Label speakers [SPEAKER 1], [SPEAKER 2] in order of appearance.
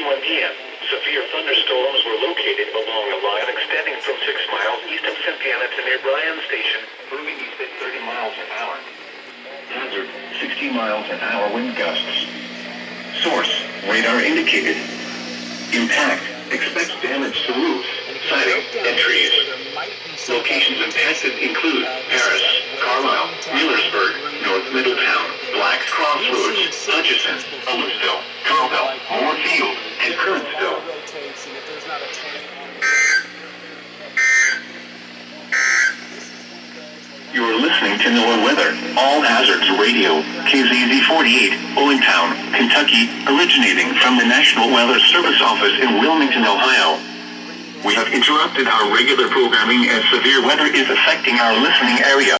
[SPEAKER 1] 6:31 p.m. Severe thunderstorms were located along a line extending from 6 miles east of Cynthiana to near Bryan Station, moving east at 30 miles an hour. Hazard, 60 miles an hour wind gusts. Source, radar indicated. Impact, expect damage to roofs, siding, and trees. Locations impacted include Paris, Carlisle, Millersburg, North Middletown, Black's Crossroads, Hutchinson, Ellisville, Carmel, Moorfield, and Currentsville. You are listening to NOAA Weather, All Hazards Radio, KZZ48, Owingtown, Kentucky, originating from the National Weather Service Office in Wilmington, Ohio. We have interrupted our regular programming as severe weather is affecting our listening area.